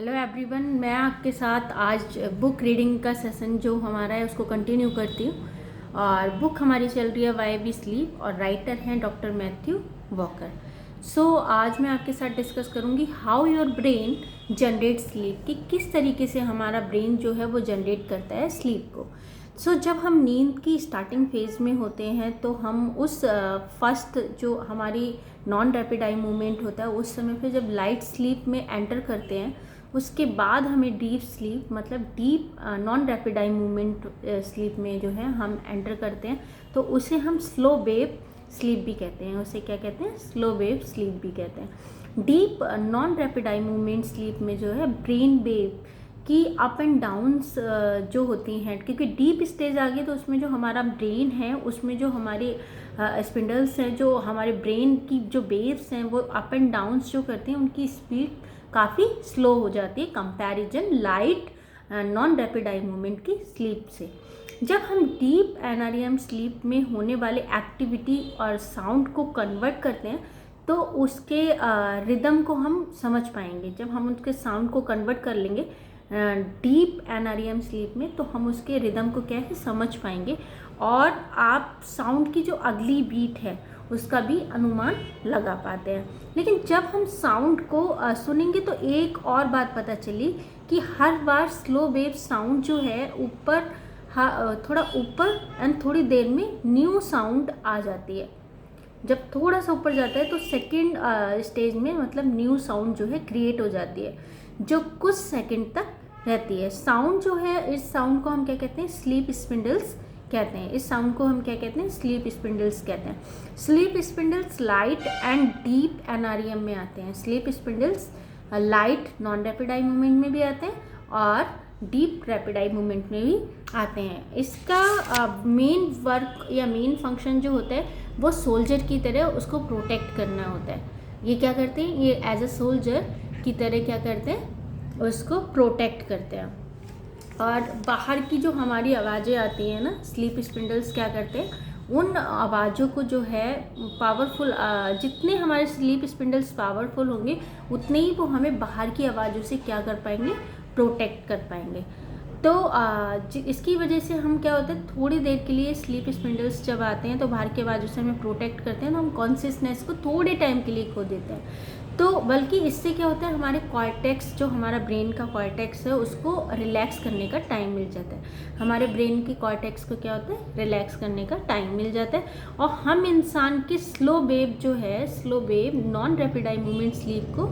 Hello everyone, मैं आपके साथ आज बुक रीडिंग का सेशन जो हमारा है उसको कंटिन्यू करती हूँ। और बुक हमारी चल रही है वाई वी स्लीप और राइटर हैं डॉक्टर मैथ्यू वॉकर। आज मैं आपके साथ डिस्कस करूँगी how your brain generate sleep, कि किस तरीके से हमारा ब्रेन जो है वो जनरेट करता है स्लीप को। जब हम नींद की स्टार्टिंग फेज़ में होते हैं तो हम उस फर्स्ट जो हमारी नॉन रैपिड आई मूवमेंट होता है उस समय पे जब लाइट स्लीप में एंटर करते हैं, उसके बाद हमें डीप स्लीप मतलब deep non rapid eye movement sleep में जो है हम एंटर करते हैं, तो उसे हम स्लो वेव स्लीप भी कहते हैं। उसे क्या कहते हैं? स्लो वेव स्लीप भी कहते हैं। Deep non rapid eye movement sleep में जो है ब्रेन वेव की अप एंड डाउन्स जो होती हैं, क्योंकि डीप स्टेज आ गई तो उसमें जो हमारा ब्रेन है उसमें जो हमारे स्पिंडल्स हैं, जो हमारे ब्रेन की जो वेव्स हैं वो अप एंड डाउन्स जो करती हैं उनकी स्पीड काफ़ी स्लो हो जाती है comparison light non rapid eye movement की स्लीप से। जब हम डीप एनआरईएम स्लीप में होने वाले एक्टिविटी और साउंड को कन्वर्ट करते हैं तो उसके रिदम को हम समझ पाएंगे। जब हम उसके साउंड को कन्वर्ट कर लेंगे डीप एनआरईएम स्लीप में तो हम उसके रिदम को क्या है समझ पाएंगे, और आप साउंड की जो अगली बीट है उसका भी अनुमान लगा पाते हैं। लेकिन जब हम साउंड को सुनेंगे तो एक और बात पता चली कि हर बार स्लो वेव साउंड जो है ऊपर थोड़ा ऊपर एंड थोड़ी देर में न्यू साउंड आ जाती है। जब थोड़ा सा ऊपर जाता है तो सेकेंड स्टेज में मतलब न्यू साउंड जो है क्रिएट हो जाती है जो कुछ सेकंड तक रहती है। साउंड जो है, इस साउंड को हम क्या कहते हैं? स्लीप स्पिंडल्स कहते हैं। इस साउंड को हम क्या कहते हैं? स्लीप स्पिंडल्स कहते हैं। Sleep spindles light and deep NREM में आते हैं। Sleep spindles light non rapid eye movement में भी आते हैं और डीप रैपिड आई मूवमेंट में भी आते हैं। इसका मेन वर्क या मेन फंक्शन जो होता है वो सोल्जर की तरह उसको प्रोटेक्ट करना होता है। ये क्या करते हैं? ये एज अ सोल्जर की तरह क्या करते हैं? उसको प्रोटेक्ट करते हैं। और बाहर की जो हमारी आवाज़ें आती हैं ना, स्लीप स्पिंडल्स क्या करते हैं? उन आवाज़ों को जो है पावरफुल, जितने हमारे स्लीप स्पिंडल्स पावरफुल होंगे उतने ही वो हमें बाहर की आवाज़ों से क्या कर पाएंगे? प्रोटेक्ट कर पाएंगे। तो इसकी वजह से हम क्या होता है, थोड़ी देर के लिए स्लीप स्पिंडल्स जब आते हैं तो बाहर की आवाज़ों से हमें प्रोटेक्ट करते हैं, तो हम कॉन्शियसनेस को थोड़े टाइम के लिए खो देते हैं। तो बल्कि इससे क्या होता है, हमारे कॉर्टेक्स जो हमारा ब्रेन का कॉर्टेक्स है उसको रिलैक्स करने का टाइम मिल जाता है। हमारे ब्रेन की कॉर्टेक्स को क्या होता है? रिलैक्स करने का टाइम मिल जाता है। और हम इंसान की स्लो वेव जो है, slow wave non rapid eye movement sleep को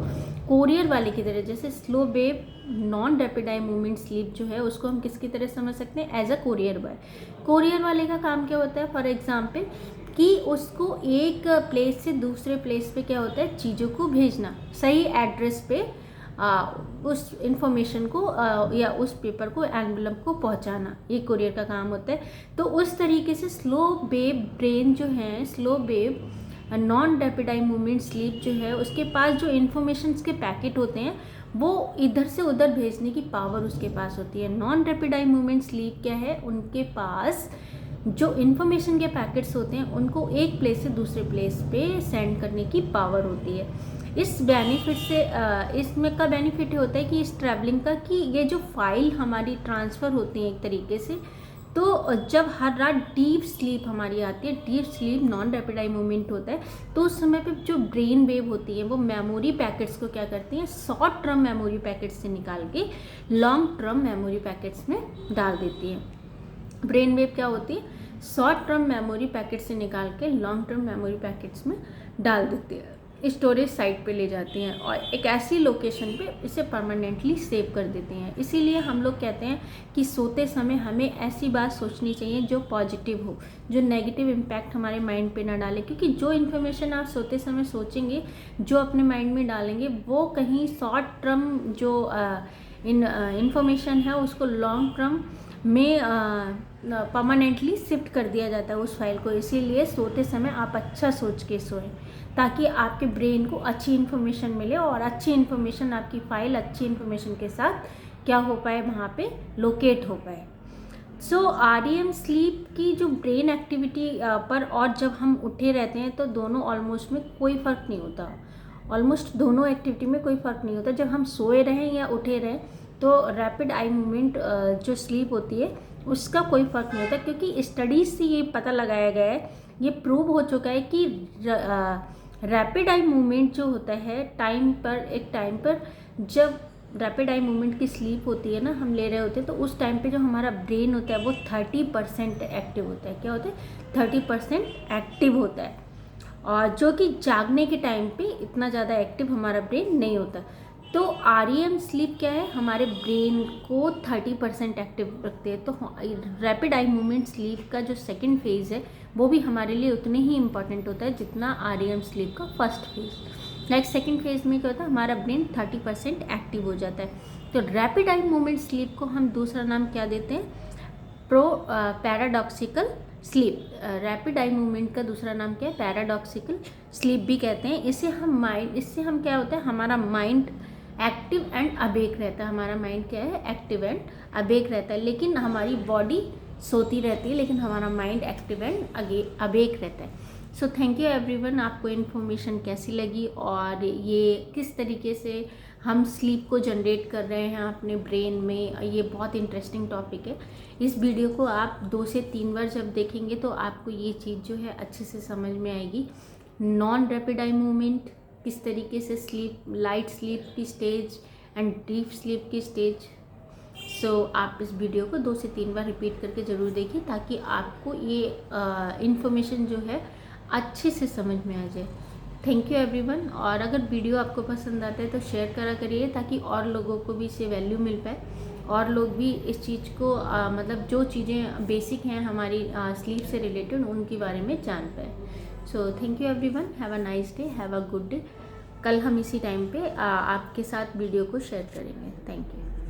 कोरियर वाले की तरह, जैसे slow wave non rapid eye movement sleep जो है उसको हम किसकी तरह समझ सकते हैं? As a courier boy. Courier वाले का काम क्या होता है? फॉर एग्जाम्पल कि उसको एक प्लेस से दूसरे प्लेस पे क्या होता है? चीज़ों को भेजना, सही एड्रेस पे उस इंफॉर्मेशन को या उस पेपर को, एनवेलप को पहुंचाना, ये कोरियर का काम होता है। तो उस तरीके से स्लो वेव ब्रेन जो है, slow wave non rapid eye movement sleep जो है, उसके पास जो इन्फॉर्मेशंस के पैकेट होते हैं वो इधर से उधर भेजने की पावर उसके पास होती है। Non rapid eye movement sleep क्या है? उनके पास जो इन्फॉर्मेशन के पैकेट्स होते हैं उनको एक प्लेस से दूसरे प्लेस पे सेंड करने की पावर होती है। इस बेनिफिट से इसमें का बेनिफिट होता है कि इस ट्रैवलिंग का, कि ये जो फाइल हमारी ट्रांसफ़र होती है एक तरीके से, तो जब हर रात डीप स्लीप हमारी आती है, deep sleep non rapid eye movement होता है, तो उस समय पे जो ब्रेन वेव होती है वो मेमोरी पैकेट्स को क्या करती हैं? शॉर्ट टर्म मेमोरी पैकेट्स से निकाल के लॉन्ग टर्म मेमोरी पैकेट्स में डाल देती है। ब्रेन वेव क्या होती है? शॉर्ट टर्म मेमोरी पैकेट से निकाल के लॉन्ग टर्म मेमोरी पैकेट्स में डाल देती है, स्टोरेज साइट पे ले जाती हैं और एक ऐसी लोकेशन पे इसे परमानेंटली सेव कर देती हैं। इसीलिए हम लोग कहते हैं कि सोते समय हमें ऐसी बात सोचनी चाहिए जो पॉजिटिव हो, जो नेगेटिव इम्पैक्ट हमारे माइंड पे ना डाले, क्योंकि जो इन्फॉर्मेशन आप सोते समय सोचेंगे, जो अपने माइंड में डालेंगे, वो कहीं शॉर्ट टर्म जो इन्फॉर्मेशन है उसको लॉन्ग टर्म में परमानेंटली शिफ्ट कर दिया जाता है उस फाइल को। इसीलिए सोते समय आप अच्छा सोच के सोएं ताकि आपके ब्रेन को अच्छी इन्फॉर्मेशन मिले और अच्छी इन्फॉर्मेशन, आपकी फाइल अच्छी इन्फॉर्मेशन के साथ क्या हो पाए? वहाँ पे लोकेट हो पाए। आरईएम स्लीप की जो ब्रेन एक्टिविटी पर और जब हम उठे रहते हैं तो दोनों ऑलमोस्ट में कोई फ़र्क नहीं होता। ऑलमोस्ट दोनों एक्टिविटी में कोई फ़र्क नहीं होता। जब हम सोए रहें या उठे रहें तो रैपिड आई मूवमेंट जो स्लीप होती है उसका कोई फ़र्क नहीं होता, क्योंकि स्टडीज़ से ये पता लगाया गया है, ये प्रूव हो चुका है कि रैपिड आई मूवमेंट जो होता है एक टाइम पर जब रैपिड आई मूवमेंट की स्लीप होती है ना, हम ले रहे होते हैं, तो उस टाइम पे जो हमारा ब्रेन होता है वो 30% एक्टिव होता है। क्या होता है? 30% एक्टिव होता है, और जो कि जागने के टाइम पे इतना ज़्यादा एक्टिव हमारा ब्रेन नहीं होता। तो REM स्लीप क्या है? हमारे ब्रेन को 30% एक्टिव रखते हैं। तो रैपिड आई मूवमेंट स्लीप का जो सेकंड फेज़ है वो भी हमारे लिए उतने ही इम्पॉर्टेंट होता है जितना REM स्लीप का first phase. Next second phase में क्या होता है? हमारा ब्रेन 30% एक्टिव हो जाता है। तो रैपिड आई मूवमेंट स्लीप को हम दूसरा नाम क्या देते हैं? Paradoxical sleep. Rapid eye movement का दूसरा नाम क्या है? पैराडॉक्सिकल स्लीप भी कहते हैं। इससे हम क्या होता है? हमारा माइंड एक्टिव एंड अवेक रहता है। हमारा माइंड क्या है? एक्टिव एंड अवेक रहता है, लेकिन हमारी बॉडी सोती रहती है, लेकिन हमारा माइंड एक्टिव एंड अवेक रहता है। So thank you everyone. आपको इन्फॉर्मेशन कैसी लगी और ये किस तरीके से हम स्लीप को जनरेट कर रहे हैं अपने ब्रेन में, ये बहुत इंटरेस्टिंग टॉपिक है। इस वीडियो को आप 2 से 3 बार जब देखेंगे तो आपको ये चीज़ जो है अच्छे से समझ में आएगी। नॉन रैपिड आई मूवमेंट किस तरीके से स्लीप, लाइट स्लीप की स्टेज एंड डीप स्लीप की स्टेज। सो आप इस वीडियो को 2 से 3 बार रिपीट करके ज़रूर देखिए, ताकि आपको ये इन्फॉर्मेशन जो है अच्छे से समझ में आ जाए। Thank you everyone. और अगर वीडियो आपको पसंद आता है तो शेयर करा करिए, ताकि और लोगों को भी इससे वैल्यू मिल पाए, और लोग भी इस चीज़ को मतलब जो चीज़ें बेसिक हैं हमारी स्लीप से रिलेटेड उनके बारे में जान पाए। So thank you everyone. Have a nice day, have a good day. कल हम इसी टाइम पे आपके साथ वीडियो को शेयर करेंगे। Thank you.